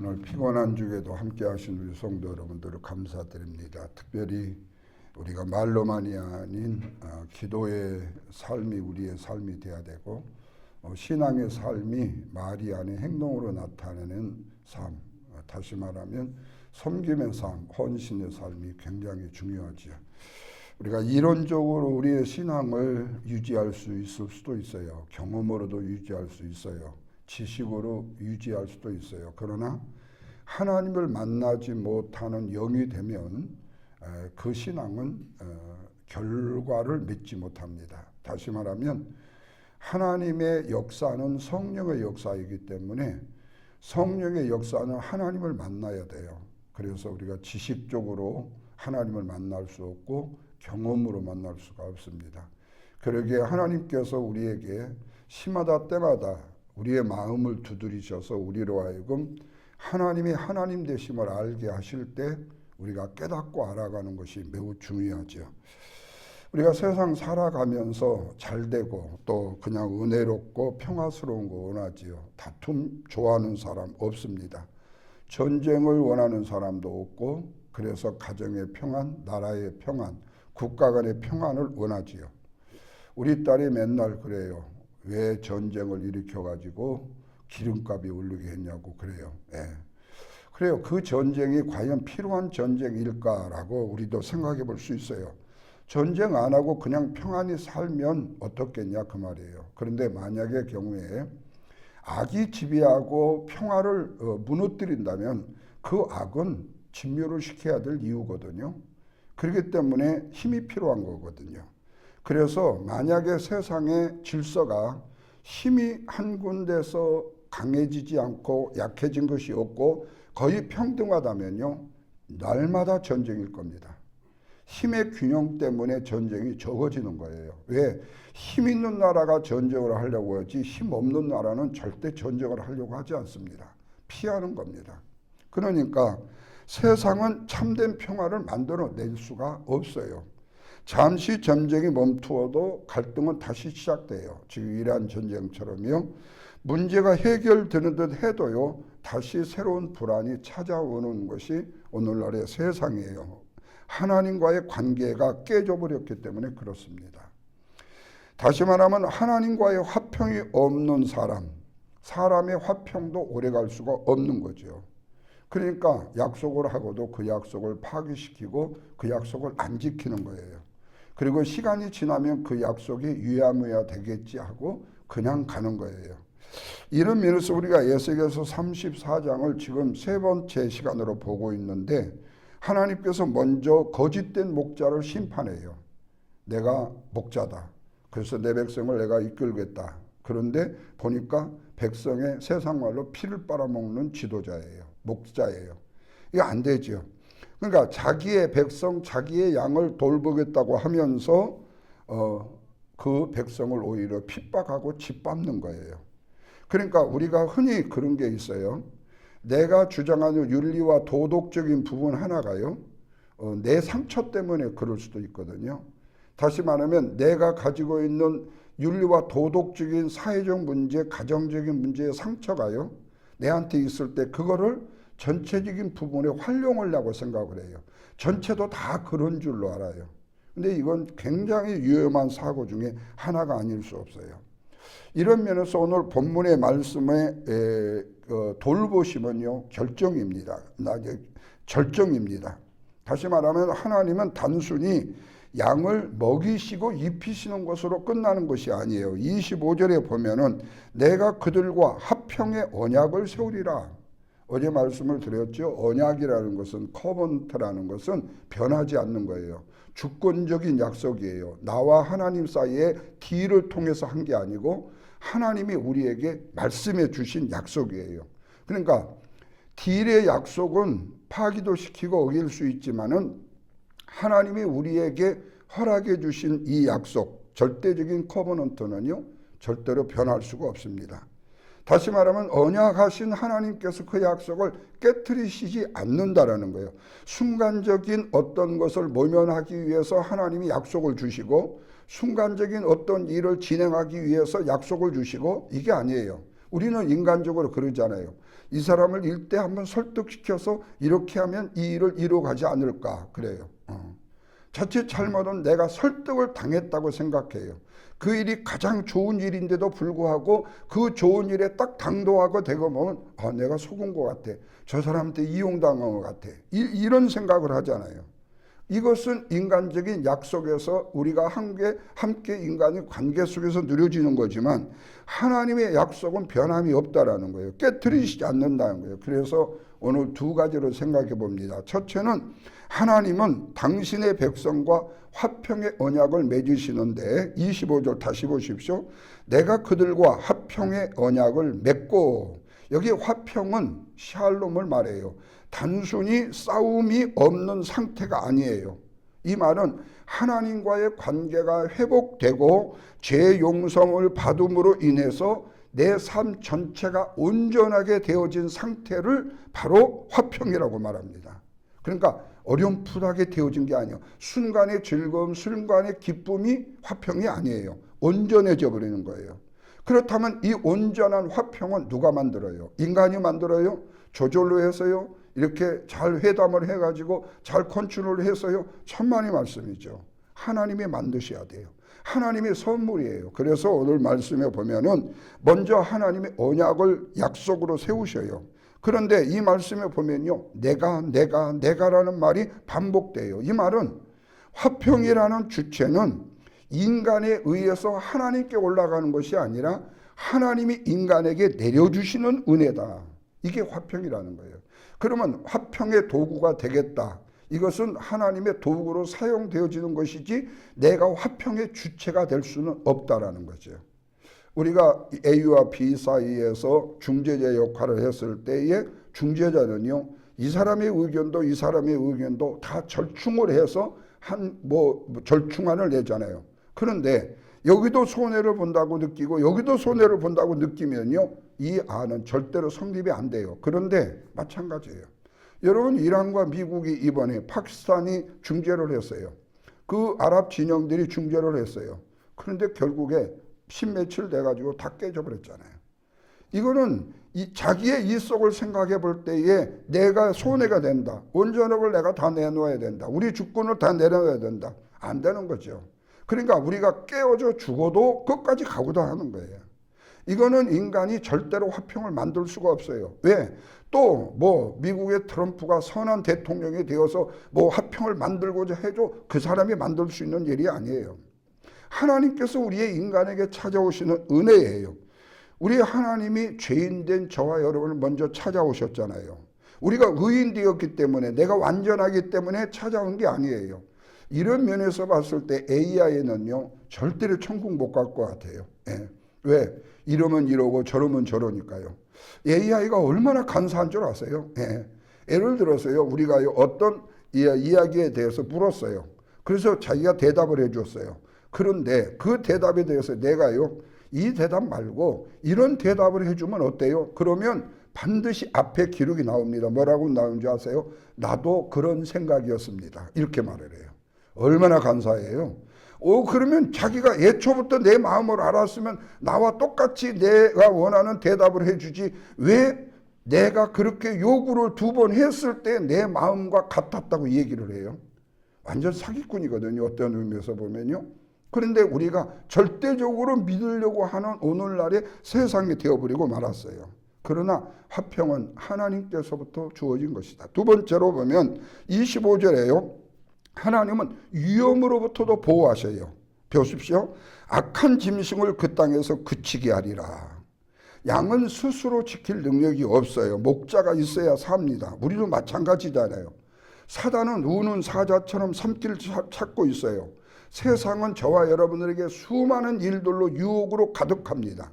오늘 피곤한 중에도 함께 하신 우리 성도 여러분들을 감사드립니다. 특별히 우리가 말로만이 아닌 기도의 삶이 우리의 삶이 되어야 되고 신앙의 삶이 말이 아닌 행동으로 나타내는 삶, 다시 말하면 섬김의 삶, 헌신의 삶이 굉장히 중요하죠. 우리가 이론적으로 우리의 신앙을 유지할 수 있을 수도 있어요. 경험으로도 유지할 수 있어요. 지식으로 유지할 수도 있어요. 그러나 하나님을 만나지 못하는 영이 되면 그 신앙은 결과를 맺지 못합니다. 다시 말하면 하나님의 역사는 성령의 역사이기 때문에 성령의 역사는 하나님을 만나야 돼요. 그래서 우리가 지식적으로 하나님을 만날 수 없고 경험으로 만날 수가 없습니다. 그러기에 하나님께서 우리에게 시마다 때마다 우리의 마음을 두드리셔서 우리로 하여금 하나님이 하나님 되심을 알게 하실 때 우리가 깨닫고 알아가는 것이 매우 중요하죠. 우리가 세상 살아가면서 잘되고 또 그냥 은혜롭고 평화스러운 거 원하지요. 다툼 좋아하는 사람 없습니다. 전쟁을 원하는 사람도 없고 그래서 가정의 평안, 나라의 평안, 국가 간의 평안을 원하지요. 우리 딸이 맨날 그래요. 왜 전쟁을 일으켜가지고 기름값이 오르게 했냐고 그래요. 그래요. 그 전쟁이 과연 필요한 전쟁일까라고 우리도 생각해 볼 수 있어요. 전쟁 안 하고 그냥 평안히 살면 어떻겠냐 그 말이에요. 그런데 만약의 경우에 악이 지배하고 평화를 무너뜨린다면 그 악은 진멸을 시켜야 될 이유거든요. 그렇기 때문에 힘이 필요한 거거든요. 그래서 만약에 세상의 질서가 힘이 한 군데서 강해지지 않고 약해진 것이 없고 거의 평등하다면요, 날마다 전쟁일 겁니다. 힘의 균형 때문에 전쟁이 적어지는 거예요. 왜? 힘 있는 나라가 전쟁을 하려고 하지 힘 없는 나라는 절대 전쟁을 하려고 하지 않습니다. 피하는 겁니다. 그러니까 세상은 참된 평화를 만들어낼 수가 없어요. 잠시 전쟁이 멈추어도 갈등은 다시 시작돼요. 지금 이란 전쟁처럼요. 문제가 해결되는 듯 해도요. 다시 새로운 불안이 찾아오는 것이 오늘날의 세상이에요. 하나님과의 관계가 깨져버렸기 때문에 그렇습니다. 다시 말하면 하나님과의 화평이 없는 사람의 화평도 오래갈 수가 없는 거죠. 그러니까 약속을 하고도 그 약속을 파기시키고 그 약속을 안 지키는 거예요. 그리고 시간이 지나면 그 약속이 유야무야 되겠지 하고 그냥 가는 거예요. 이런 면에서 우리가 에스겔서 34장을 지금 세 번째 시간으로 보고 있는데 하나님께서 먼저 거짓된 목자를 심판해요. 내가 목자다. 그래서 내 백성을 내가 이끌겠다. 그런데 보니까 백성의 세상 말로 피를 빨아먹는 지도자예요. 목자예요. 이거 안 되죠. 그러니까 자기의 백성, 자기의 양을 돌보겠다고 하면서 그 백성을 오히려 핍박하고 짓밟는 거예요. 그러니까 우리가 흔히 그런 게 있어요. 내가 주장하는 윤리와 도덕적인 부분 하나가요. 내 상처 때문에 그럴 수도 있거든요. 다시 말하면 내가 가지고 있는 윤리와 도덕적인 사회적 문제, 가정적인 문제의 상처가요. 내한테 있을 때 그거를 전체적인 부분에 활용하려고 생각을 해요. 전체도 다 그런 줄로 알아요. 근데 이건 굉장히 위험한 사고 중에 하나가 아닐 수 없어요. 이런 면에서 오늘 본문의 말씀에 돌보심은요, 절정입니다. 다시 말하면 하나님은 단순히 양을 먹이시고 입히시는 것으로 끝나는 것이 아니에요. 25절에 보면은 내가 그들과 화평의 언약을 세우리라. 어제 말씀을 드렸죠. 언약이라는 것은 커번트라는 것은 변하지 않는 거예요. 주권적인 약속이에요. 나와 하나님 사이에 딜을 통해서 한 게 아니고 하나님이 우리에게 말씀해 주신 약속이에요. 그러니까 딜의 약속은 파기도 시키고 어길 수 있지만은 하나님이 우리에게 허락해 주신 이 약속, 절대적인 커버넌트는요, 절대로 변할 수가 없습니다. 다시 말하면 언약하신 하나님께서 그 약속을 깨트리시지 않는다라는 거예요. 순간적인 어떤 것을 모면하기 위해서 하나님이 약속을 주시고 순간적인 어떤 일을 진행하기 위해서 약속을 주시고 이게 아니에요. 우리는 인간적으로 그러잖아요. 이 사람을 일대 한번 설득시켜서 이렇게 하면 이 일을 이루어가지 않을까 그래요. 자칫 잘못은 내가 설득을 당했다고 생각해요. 그 일이 가장 좋은 일인데도 불구하고 그 좋은 일에 딱 당도하고 되고 보면 내가 속은 것 같아. 저 사람한테 이용당한 것 같아. 이런 생각을 하잖아요. 이것은 인간적인 약속에서 우리가 함께 인간의 관계 속에서 누려지는 거지만 하나님의 약속은 변함이 없다라는 거예요. 깨트리시지 않는다는 거예요. 그래서 오늘 두 가지로 생각해 봅니다. 첫째는 하나님은 당신의 백성과 화평의 언약을 맺으시는데 25절 다시 보십시오. 내가 그들과 화평의 언약을 맺고, 여기 화평은 샬롬을 말해요. 단순히 싸움이 없는 상태가 아니에요. 이 말은 하나님과의 관계가 회복되고 죄 용서를 받음으로 인해서 내 삶 전체가 온전하게 되어진 상태를 바로 화평이라고 말합니다. 그러니까 어렴풋하게 되어진 게 아니에요. 순간의 즐거움, 순간의 기쁨이 화평이 아니에요. 온전해져 버리는 거예요. 그렇다면 이 온전한 화평은 누가 만들어요? 인간이 만들어요? 조절로 해서요? 이렇게 잘 회담을 해가지고 잘 컨트롤을 해서요? 천만의 말씀이죠. 하나님이 만드셔야 돼요. 하나님의 선물이에요. 그래서 오늘 말씀에 보면은 먼저 하나님의 언약을 약속으로 세우셔요. 그런데 이 말씀에 보면요, 내가라는 말이 반복돼요. 이 말은 화평이라는 주체는 인간에 의해서 하나님께 올라가는 것이 아니라 하나님이 인간에게 내려주시는 은혜다. 이게 화평이라는 거예요. 그러면 화평의 도구가 되겠다. 이것은 하나님의 도구로 사용되어지는 것이지 내가 화평의 주체가 될 수는 없다라는 거죠. 우리가 A와 B 사이에서 중재자 역할을 했을 때에 중재자는요, 이 사람의 의견도 이 사람의 의견도 다 절충을 해서 절충안을 내잖아요. 그런데 여기도 손해를 본다고 느끼고 여기도 손해를 본다고 느끼면요, 이 안은 절대로 성립이 안 돼요. 그런데 마찬가지예요. 여러분, 이란과 미국이 이번에 파키스탄이 중재를 했어요. 그 아랍 진영들이 중재를 했어요. 그런데 결국에 십며칠 돼가지고 다 깨져버렸잖아요. 이거는 자기의 이 속을 생각해 볼 때에 내가 손해가 된다. 원전업을 내가 다 내놓아야 된다. 우리 주권을 다 내려놔야 된다. 안 되는 거죠. 그러니까 우리가 깨어져 죽어도 끝까지 가고자 하는 거예요. 이거는 인간이 절대로 화평을 만들 수가 없어요. 왜? 또 미국의 트럼프가 선한 대통령이 되어서 화평을 만들고자 해도 그 사람이 만들 수 있는 일이 아니에요. 하나님께서 우리의 인간에게 찾아오시는 은혜예요. 우리 하나님이 죄인된 저와 여러분을 먼저 찾아오셨잖아요. 우리가 의인 되었기 때문에, 내가 완전하기 때문에 찾아온 게 아니에요. 이런 면에서 봤을 때 AI는요, 절대로 천국 못 갈 것 같아요. 예. 왜? 이러면 이러고 저러면 저러니까요. AI가 얼마나 간사한 줄 아세요? 예. 예를 들어서요, 우리가 어떤 이야기에 대해서 물었어요. 그래서 자기가 대답을 해줬어요. 그런데 그 대답에 대해서 내가요, 이 대답 말고 이런 대답을 해주면 어때요? 그러면 반드시 앞에 기록이 나옵니다. 뭐라고 나오는지 아세요? 나도 그런 생각이었습니다. 이렇게 말을 해요. 얼마나 감사해요. 그러면 자기가 애초부터 내 마음을 알았으면 나와 똑같이 내가 원하는 대답을 해주지, 왜 내가 그렇게 요구를 2번 했을 때 내 마음과 같았다고 얘기를 해요? 완전 사기꾼이거든요. 어떤 의미에서 보면요. 그런데 우리가 절대적으로 믿으려고 하는 오늘날의 세상이 되어버리고 말았어요. 그러나 화평은 하나님께서부터 주어진 것이다. 두 번째로 보면 25절에요. 하나님은 위험으로부터도 보호하셔요. 보십시오. 악한 짐승을 그 땅에서 그치게 하리라. 양은 스스로 지킬 능력이 없어요. 목자가 있어야 삽니다. 우리도 마찬가지잖아요. 사단은 우는 사자처럼 삼키를 찾고 있어요. 세상은 저와 여러분들에게 수많은 일들로 유혹으로 가득합니다.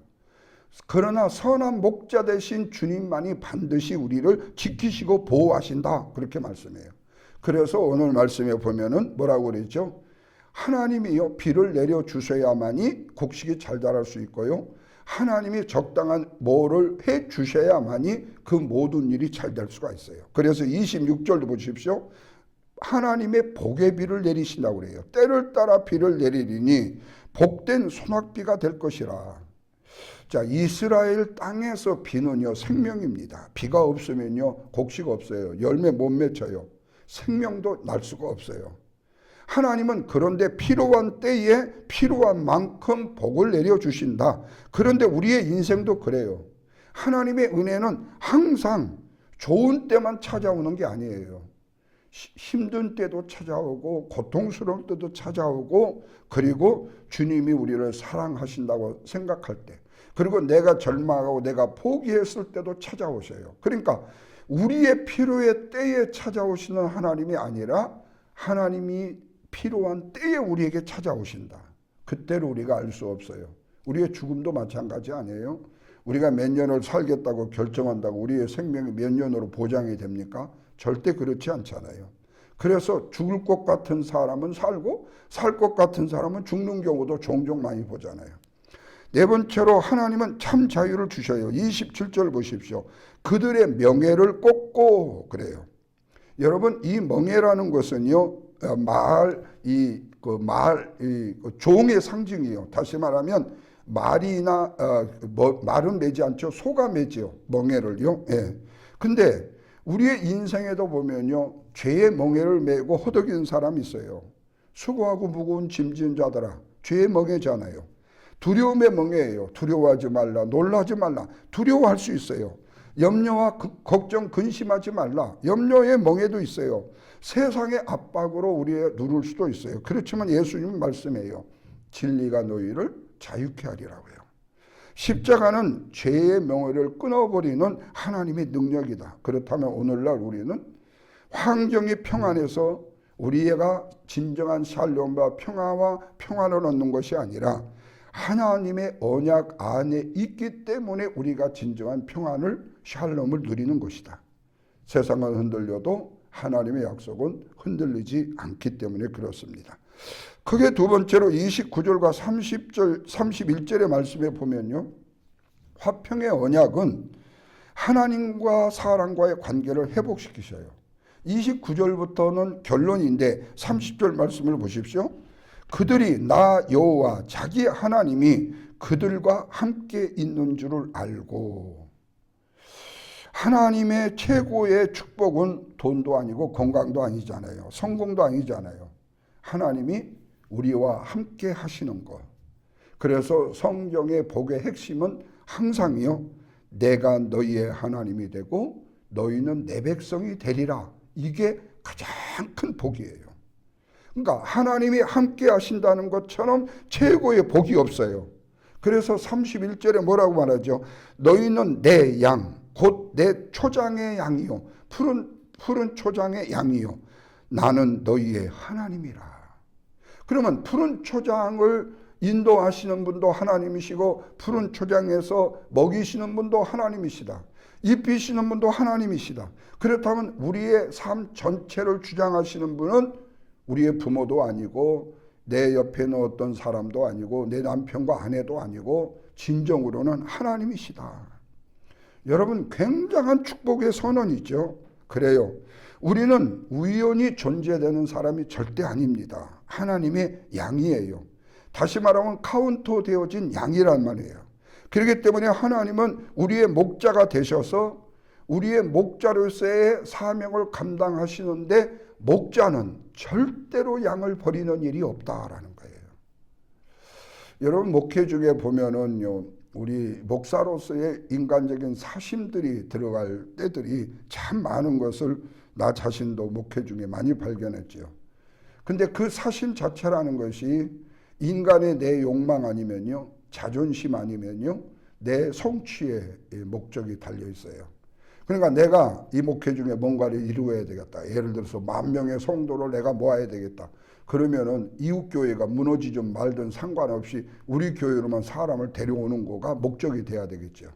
그러나 선한 목자 되신 주님만이 반드시 우리를 지키시고 보호하신다. 그렇게 말씀해요. 그래서 오늘 말씀에 보면은 뭐라고 그랬죠? 하나님이요, 비를 내려주셔야만이 곡식이 잘 자랄 수 있고요, 하나님이 적당한 뭐를 해 주셔야만이 그 모든 일이 잘 될 수가 있어요. 그래서 26절도 보십시오. 하나님의 복의 비를 내리신다고 그래요. 때를 따라 비를 내리리니 복된 소낙비가 될 것이라. 자, 이스라엘 땅에서 비는요, 생명입니다. 비가 없으면요, 곡식 없어요. 열매 못 맺혀요. 생명도 날 수가 없어요. 하나님은 그런데 필요한 때에 필요한 만큼 복을 내려주신다. 그런데 우리의 인생도 그래요. 하나님의 은혜는 항상 좋은 때만 찾아오는 게 아니에요. 힘든 때도 찾아오고 고통스러울 때도 찾아오고, 그리고 주님이 우리를 사랑하신다고 생각할 때, 그리고 내가 절망하고 내가 포기했을 때도 찾아오셔요. 그러니까 우리의 필요의 때에 찾아오시는 하나님이 아니라 하나님이 필요한 때에 우리에게 찾아오신다. 그때를 우리가 알 수 없어요. 우리의 죽음도 마찬가지 아니에요? 우리가 몇 년을 살겠다고 결정한다고 우리의 생명이 몇 년으로 보장이 됩니까? 절대 그렇지 않잖아요. 그래서 죽을 것 같은 사람은 살고 살 것 같은 사람은 죽는 경우도 종종 많이 보잖아요. 네 번째로 하나님은 참 자유를 주셔요. 27절 보십시오. 그들의 명예를 꽂고 그래요. 여러분, 이 명예라는 것은요, 종의 상징이요. 다시 말하면 말이나 말은 매지 않죠. 소가 매지요. 멍에를요. 예. 근데 우리의 인생에도 보면요, 죄의 멍에를 메고 허덕이는 사람이 있어요. 수고하고 무거운 짐진 자들아, 죄의 멍에잖아요. 두려움의 멍에예요. 두려워하지 말라, 놀라지 말라. 두려워할 수 있어요. 염려와 걱정, 근심하지 말라. 염려의 멍에도 있어요. 세상의 압박으로 우리의 누를 수도 있어요. 그렇지만 예수님은 말씀해요. 진리가 너희를 자유케 하리라고요. 십자가는 죄의 명예를 끊어버리는 하나님의 능력이다. 그렇다면 오늘날 우리는 환경이 평안해서 우리가 진정한 샬롬과 평화와 평안을 얻는 것이 아니라 하나님의 언약 안에 있기 때문에 우리가 진정한 평안을, 샬롬을 누리는 것이다. 세상은 흔들려도 하나님의 약속은 흔들리지 않기 때문에 그렇습니다. 크게 두 번째로 29절과 31절의 말씀에 보면요, 화평의 언약은 하나님과 사람과의 관계를 회복시키셔요. 29절부터는 결론인데 30절 말씀을 보십시오. 그들이 나 여호와 자기 하나님이 그들과 함께 있는 줄을 알고. 하나님의 최고의 축복은 돈도 아니고 건강도 아니잖아요. 성공도 아니잖아요. 하나님이 우리와 함께 하시는 것. 그래서 성경의 복의 핵심은 항상이요, 내가 너희의 하나님이 되고 너희는 내 백성이 되리라. 이게 가장 큰 복이에요. 그러니까 하나님이 함께 하신다는 것처럼 최고의 복이 없어요. 그래서 31절에 뭐라고 말하죠? 너희는 내 양, 곧 내 초장의 양이요, 푸른 초장의 양이요, 나는 너희의 하나님이라. 그러면 푸른 초장을 인도하시는 분도 하나님이시고 푸른 초장에서 먹이시는 분도 하나님이시다. 입히시는 분도 하나님이시다. 그렇다면 우리의 삶 전체를 주장하시는 분은 우리의 부모도 아니고 내 옆에 있는 어떤 사람도 아니고 내 남편과 아내도 아니고 진정으로는 하나님이시다. 여러분, 굉장한 축복의 선언이죠. 그래요. 우리는 우연히 존재되는 사람이 절대 아닙니다. 하나님의 양이에요. 다시 말하면 카운터 되어진 양이란 말이에요. 그렇기 때문에 하나님은 우리의 목자가 되셔서 우리의 목자로서의 사명을 감당하시는데 목자는 절대로 양을 버리는 일이 없다라는 거예요. 여러분, 목회 중에 보면은요, 우리 목사로서의 인간적인 사심들이 들어갈 때들이 참 많은 것을 나 자신도 목회 중에 많이 발견했죠. 근데 그 사심 자체라는 것이 인간의 내 욕망 아니면요, 자존심 아니면요, 내 성취의 목적이 달려 있어요. 그러니까 내가 이 목회 중에 뭔가를 이루어야 되겠다. 예를 들어서 10,000명의 성도를 내가 모아야 되겠다. 그러면은 이웃교회가 무너지든 말든 상관없이 우리 교회로만 사람을 데려오는 거가 목적이 돼야 되겠죠.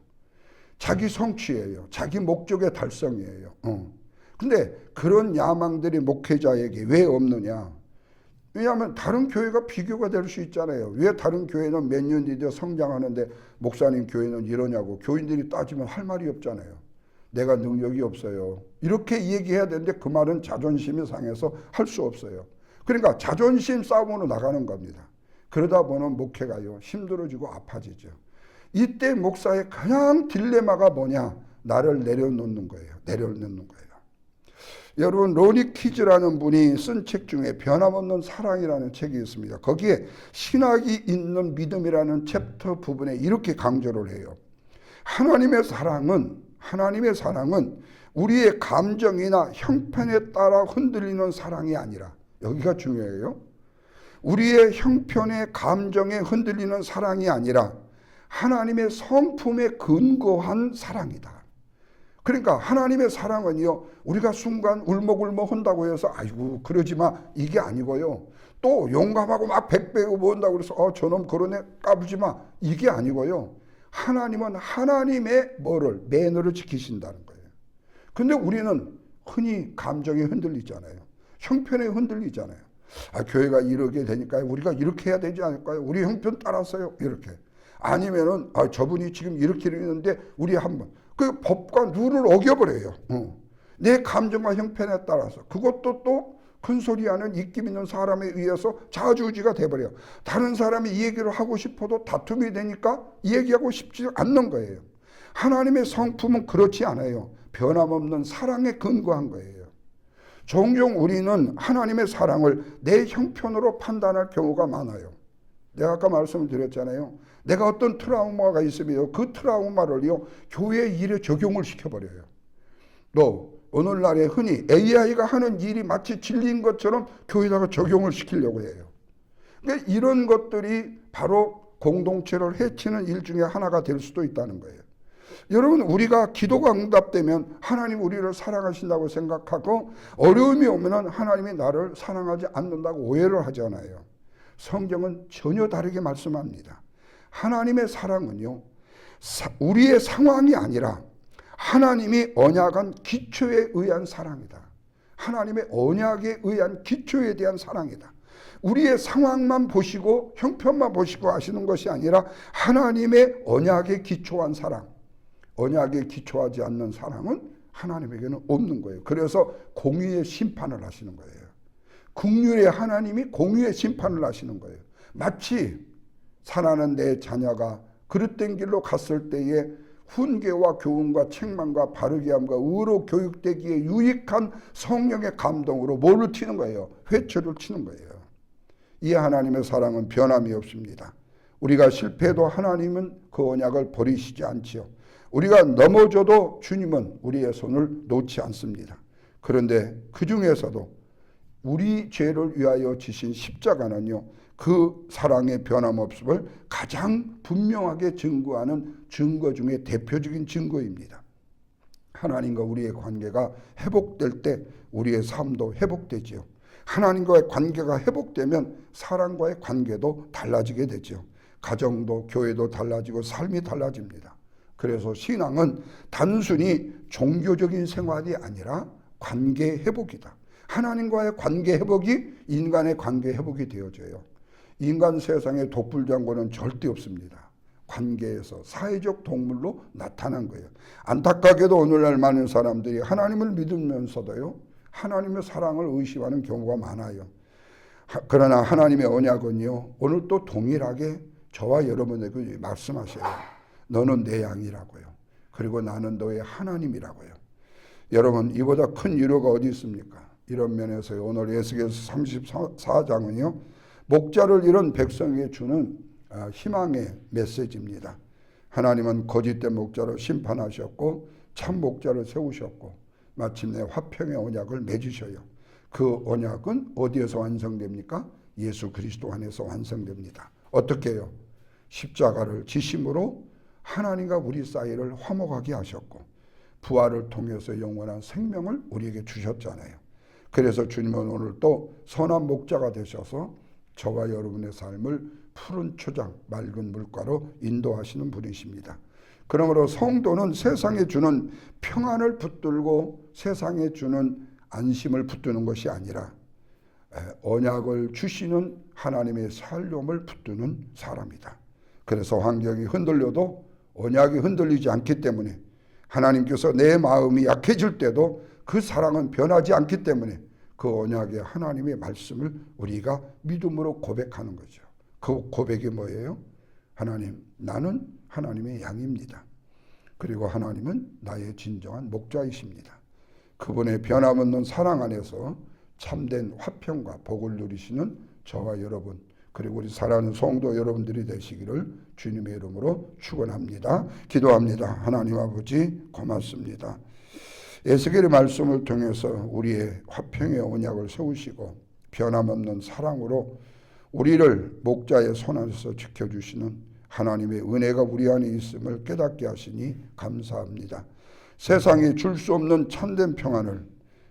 자기 성취예요. 자기 목적의 달성이에요. 근데 그런 야망들이 목회자에게 왜 없느냐? 왜냐하면 다른 교회가 비교가 될 수 있잖아요. 왜 다른 교회는 몇 년 뒤에 성장하는데 목사님 교회는 이러냐고 교인들이 따지면 할 말이 없잖아요. 내가 능력이 없어요. 이렇게 얘기해야 되는데 그 말은 자존심이 상해서 할 수 없어요. 그러니까 자존심 싸움으로 나가는 겁니다. 그러다 보면 목회가요, 힘들어지고 아파지죠. 이때 목사의 그냥 딜레마가 뭐냐? 나를 내려놓는 거예요. 내려놓는 거예요. 여러분, 로니 키즈라는 분이 쓴 책 중에 변함없는 사랑이라는 책이 있습니다. 거기에 신학이 있는 믿음이라는 챕터 부분에 이렇게 강조를 해요. 하나님의 사랑은 우리의 감정이나 형편에 따라 흔들리는 사랑이 아니라, 여기가 중요해요. 우리의 형편의 감정에 흔들리는 사랑이 아니라 하나님의 성품에 근거한 사랑이다. 그러니까 하나님의 사랑은요, 우리가 순간 울먹울먹 한다고 해서 아이고 그러지 마, 이게 아니고요. 또 용감하고 막 백배고 뭔다고 그래서 저놈 그러네 까불지 마, 이게 아니고요. 하나님은 하나님의 뭐를, 매너를 지키신다는 거예요. 근데 우리는 흔히 감정에 흔들리잖아요. 형편에 흔들리잖아요. 교회가 이렇게 되니까 우리가 이렇게 해야 되지 않을까요? 우리 형편 따랐어요, 이렇게. 아니면은 저분이 지금 이렇게 이러는데 우리 한번 그 법과 룰을 어겨버려요. 내 감정과 형편에 따라서. 그것도 또 큰소리하는 입김 있는 사람에 의해서 자주지가 돼버려요. 다른 사람이 이 얘기를 하고 싶어도 다툼이 되니까 얘기하고 싶지 않는 거예요. 하나님의 성품은 그렇지 않아요. 변함없는 사랑에 근거한 거예요. 종종 우리는 하나님의 사랑을 내 형편으로 판단할 경우가 많아요. 내가 아까 말씀을 드렸잖아요. 내가 어떤 트라우마가 있으면 그 트라우마를요, 교회 일에 적용을 시켜버려요. 또 오늘날에 흔히 AI가 하는 일이 마치 진리인 것처럼 교회에다가 적용을 시키려고 해요. 그러니까 이런 것들이 바로 공동체를 해치는 일 중에 하나가 될 수도 있다는 거예요. 여러분, 우리가 기도가 응답되면 하나님 우리를 사랑하신다고 생각하고 어려움이 오면 하나님이 나를 사랑하지 않는다고 오해를 하잖아요. 성경은 전혀 다르게 말씀합니다. 하나님의 사랑은요, 우리의 상황이 아니라 하나님이 언약한 기초에 의한 사랑이다. 하나님의 언약에 의한 기초에 대한 사랑이다. 우리의 상황만 보시고 형편만 보시고 하시는 것이 아니라 하나님의 언약에 기초한 사랑, 언약에 기초하지 않는 사랑은 하나님에게는 없는 거예요. 그래서 공의의 심판을 하시는 거예요. 긍휼의 하나님이 공의의 심판을 하시는 거예요. 마치 사랑하는 내 자녀가 그릇된 길로 갔을 때에 훈계와 교훈과 책망과 바르게 함과 의로 교육되기에 유익한 성령의 감동으로 뭐를 튀는 거예요? 회초를 치는 거예요. 이 하나님의 사랑은 변함이 없습니다. 우리가 실패해도 하나님은 그 언약을 버리시지 않지요. 우리가 넘어져도 주님은 우리의 손을 놓지 않습니다. 그런데 그 중에서도 우리 죄를 위하여 지신 십자가는요, 그 사랑의 변함없음을 가장 분명하게 증거하는 증거 중에 대표적인 증거입니다. 하나님과 우리의 관계가 회복될 때 우리의 삶도 회복되지요. 하나님과의 관계가 회복되면 사람과의 관계도 달라지게 되죠. 가정도 교회도 달라지고 삶이 달라집니다. 그래서 신앙은 단순히 종교적인 생활이 아니라 관계 회복이다. 하나님과의 관계 회복이 인간의 관계 회복이 되어져요. 인간 세상에 독불장군은 절대 없습니다. 관계에서 사회적 동물로 나타난 거예요. 안타깝게도 오늘날 많은 사람들이 하나님을 믿으면서도요, 하나님의 사랑을 의심하는 경우가 많아요. 그러나 하나님의 언약은요, 오늘 또 동일하게 저와 여러분에게 말씀하셔요. 너는 내 양이라고요. 그리고 나는 너의 하나님이라고요. 여러분, 이보다 큰 위로가 어디 있습니까? 이런 면에서 오늘 에스겔서 34장은요, 목자를 잃은 백성에게 주는 희망의 메시지입니다. 하나님은 거짓된 목자를 심판하셨고 참 목자를 세우셨고 마침내 화평의 언약을 맺으셔요. 그 언약은 어디에서 완성됩니까? 예수 그리스도 안에서 완성됩니다. 어떻게 해요? 십자가를 지심으로 하나님과 우리 사이를 화목하게 하셨고 부활을 통해서 영원한 생명을 우리에게 주셨잖아요. 그래서 주님은 오늘 또 선한 목자가 되셔서 저와 여러분의 삶을 푸른 초장, 맑은 물가로 인도하시는 분이십니다. 그러므로 성도는 세상에 주는 평안을 붙들고 세상에 주는 안심을 붙드는 것이 아니라 언약을 주시는 하나님의 살림을 붙드는 사람이다. 그래서 환경이 흔들려도 언약이 흔들리지 않기 때문에 하나님께서 내 마음이 약해질 때도 그 사랑은 변하지 않기 때문에 그 언약의 하나님의 말씀을 우리가 믿음으로 고백하는 거죠. 그 고백이 뭐예요? 하나님, 나는 하나님의 양입니다. 그리고 하나님은 나의 진정한 목자이십니다. 그분의 변함없는 사랑 안에서 참된 화평과 복을 누리시는 저와 여러분, 그리고 우리 사랑하는 성도 여러분들이 되시기를 주님의 이름으로 축원합니다. 기도합니다. 하나님 아버지 고맙습니다. 에스겔의 말씀을 통해서 우리의 화평의 언약을 세우시고 변함없는 사랑으로 우리를 목자의 손 안에서 지켜주시는 하나님의 은혜가 우리 안에 있음을 깨닫게 하시니 감사합니다. 세상이 줄 수 없는 참된 평안을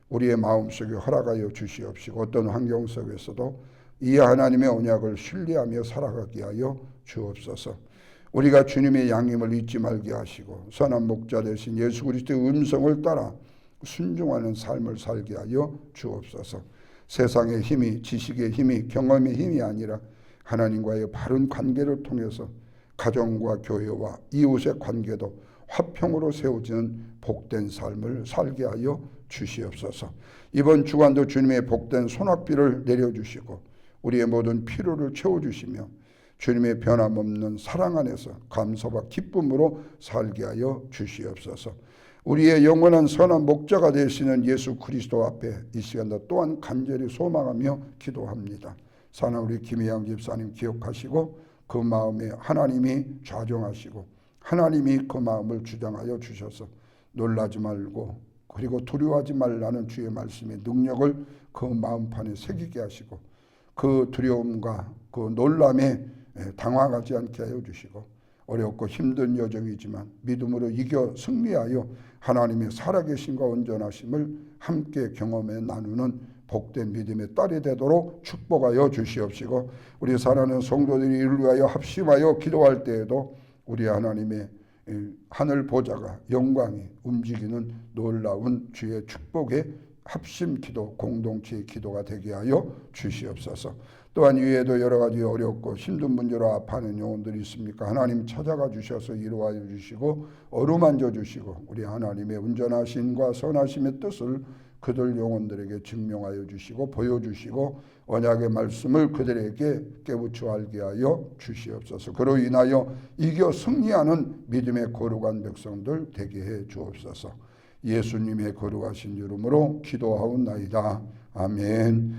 우리의 마음속에 허락하여 주시옵시고 어떤 환경 속에서도 이 하나님의 언약을 신뢰하며 살아가게 하여 주옵소서. 우리가 주님의 양임을 잊지 말게 하시고 선한 목자 되신 예수 그리스도의 음성을 따라 순종하는 삶을 살게 하여 주옵소서. 세상의 힘이, 지식의 힘이, 경험의 힘이 아니라 하나님과의 바른 관계를 통해서 가정과 교회와 이웃의 관계도 화평으로 세워지는 복된 삶을 살게 하여 주시옵소서. 이번 주간도 주님의 복된 손학비를 내려주시고 우리의 모든 필요를 채워주시며 주님의 변함없는 사랑 안에서 감사와 기쁨으로 살게 하여 주시옵소서. 우리의 영원한 선한 목자가 되시는 예수 그리스도 앞에 이 시간도 또한 간절히 소망하며 기도합니다. 사나 우리 김혜양 집사님 기억하시고 그 마음에 하나님이 좌정하시고 하나님이 그 마음을 주장하여 주셔서 놀라지 말고 그리고 두려워하지 말라는 주의 말씀의 능력을 그 마음판에 새기게 하시고 그 두려움과 그 놀람에 당황하지 않게 하여 주시고 어렵고 힘든 여정이지만 믿음으로 이겨 승리하여 하나님의 살아계심과 온전하심을 함께 경험해 나누는 복된 믿음의 딸이 되도록 축복하여 주시옵시고 우리 사랑하는 성도들이 이를 위하여 합심하여 기도할 때에도 우리 하나님의 하늘 보좌가 영광이 움직이는 놀라운 주의 축복의 합심 기도, 공동체의 기도가 되게 하여 주시옵소서. 또한 이외에도 여러 가지 어렵고 힘든 문제로 아파하는 영혼들이 있습니까? 하나님 찾아가 주셔서 이루어 주시고 어루만져 주시고 우리 하나님의 온전하심과 선하심의 뜻을 그들 영혼들에게 증명하여 주시고 보여주시고 언약의 말씀을 그들에게 깨우쳐 알게 하여 주시옵소서. 그로 인하여 이겨 승리하는 믿음의 거룩한 백성들 되게 해 주옵소서. 예수님의 거룩하신 이름으로 기도하옵나이다. 아멘.